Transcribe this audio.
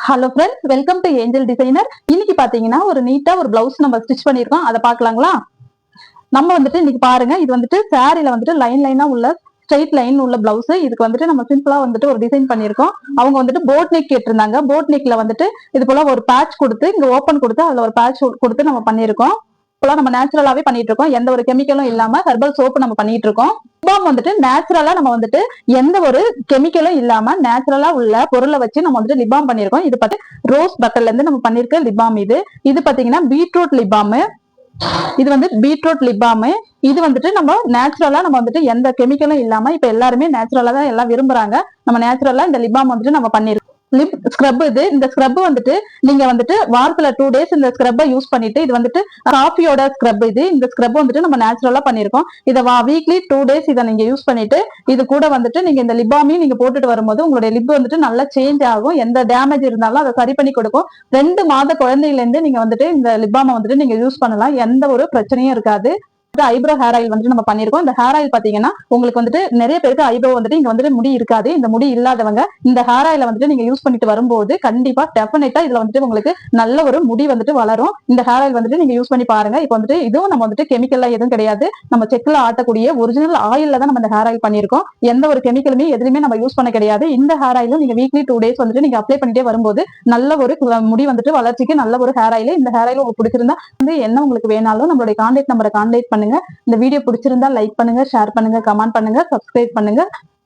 Hello friends, welcome to angel designer. இன்னைக்கு பாத்தீங்கன்னா ஒரு நீட்டா ஒரு பிளவுஸ் நம்ம ஸ்டிச் பண்ணிருக்கோம். அதை பாக்கலாங்களா? நம்ம வந்துட்டு இன்னைக்கு பாருங்க, இது வந்துட்டு சாரில வந்துட்டு லைன் லைனா உள்ள ஸ்ட்ரைட் லைன் உள்ள பிளவுஸ். இதுக்கு வந்துட்டு நம்ம சிம்பிளா வந்துட்டு ஒரு டிசைன் பண்ணிருக்கோம். அவங்க வந்துட்டு போட் நெக் கேட்டிருந்தாங்க. போட் நெக்ல வந்துட்டு இது போல ஒரு பேட்ச் கொடுத்து இங்க ஓபன் கொடுத்து அதுல ஒரு பேட்ச் கொடுத்து நம்ம பண்ணிருக்கோம். இப்பெல்லாம் நம்ம நேச்சுரலாவே பண்ணிட்டு இருக்கோம். எந்த ஒரு கெமிக்கலும் இல்லாம ஹெர்பல் சோப்பு நம்ம பண்ணிட்டு இருக்கோம். லிபாம் வந்துட்டு நேச்சுரலா நம்ம வந்துட்டு எந்த ஒரு கெமிக்கலும் இல்லாம நேச்சுரலா உள்ள பொருளை வச்சு நம்ம வந்துட்டு லிபாம் பண்ணிருக்கோம். இது பார்த்து ரோஸ் பட்டர்ல இருந்து நம்ம பண்ணிருக்க லிபாம். இது பாத்தீங்கன்னா பீட்ரூட் லிபாம். இது வந்து பீட்ரூட் லிபாம். இது வந்துட்டு நம்ம நேச்சுரலா நம்ம வந்துட்டு எந்த கெமிக்கலும் இல்லாம இப்ப எல்லாருமே நேச்சுரலா தான் எல்லாம் விரும்புறாங்க. நம்ம நேச்சுரலா இந்த லிபாம் வந்துட்டு நம்ம பண்ணிருக்கோம். Lip scrub. இந்த ஸ்க்ரப் வந்துட்டு நீங்க வந்துட்டு வாரத்துல 2 டேஸ் இந்த ஸ்க்ரப்பை யூஸ் பண்ணிட்டு, இது வந்துட்டு காஃபியோட ஸ்க்ரப். இந்த ஸ்க்ரப் வந்துட்டு நம்ம நேச்சுரலா பண்ணிருக்கோம். இதை வீக்லி 2 டேஸ் இதை நீங்க யூஸ் பண்ணிட்டு இது கூட வந்துட்டு நீங்க இந்த லிபாமையும் நீங்க போட்டுட்டு வரும்போது உங்களுடைய லிப் வந்துட்டு நல்லா சேஞ்ச் ஆகும். எந்த டேமேஜ் இருந்தாலும் அதை சரி பண்ணி கொடுக்கும். 2 மாத குழந்தையில இருந்து நீங்க வந்துட்டு இந்த லிபாமை வந்துட்டு நீங்க யூஸ் பண்ணலாம். எந்த ஒரு பிரச்சனையும் இருக்காது. ஐப்ரோ ஹேர் ஆயில் வந்துட்டு நம்ம பண்ணிருக்கோம். இந்த ஹேர் ஆயில் பாத்தீங்கன்னா உங்களுக்கு வந்துட்டு நிறைய பேருக்கு ஐப்ரோ வந்துட்டு இங்க வந்துட்டு முடி இருக்காது. இந்த முடி இல்லாதவங்க இந்த ஹேர் ஆயில வந்துட்டு நீங்க யூஸ் பண்ணிட்டு வரும்போது கண்டிப்பா டெஃபினட்டா இதுல வந்துட்டு உங்களுக்கு நல்ல ஒரு முடி வந்துட்டு வளரும். இந்த ஹேர் ஆயில் வந்துட்டு நீங்க யூஸ் பண்ணி பாருங்க. இப்போ வந்துட்டு இதுவும் நம்ம வந்துட்டு கெமிக்கல்ல எதுவும் கிடையாது. நம்ம செக்ல ஆட்டக்கூடிய ஒரிஜினல் ஆயில்ல தான் நம்ம இந்த ஹேர் ஆயில் பண்ணிருக்கோம். எந்த ஒரு கெமிக்கலுமே எதுவுமே நம்ம யூஸ் பண்ண கிடையாது. இந்த ஹேர் ஆயிலும் நீங்க வீக்லி 2 டேஸ் வந்துட்டு நீங்க அப்ளை பண்ணிட்டே வரும்போது நல்ல ஒரு முடி வந்துட்டு வளர்ச்சிக்கு நல்ல ஒரு ஹேர் ஆயில். இந்த ஹேர் ஆயில் உங்களுக்கு பிடிச்சிருந்தா வந்து என்ன உங்களுக்கு வேணாலும் நம்மளுடைய கான்டாக்ட் நம்பரை கான்டாக்ட் பண்ணுங்க. இந்த வீடியோ பிடிச்சிருந்தா லைக் பண்ணுங்க, ஷேர் பண்ணுங்க, கமெண்ட் பண்ணுங்க, சப்ஸ்கிரைப் பண்ணுங்க.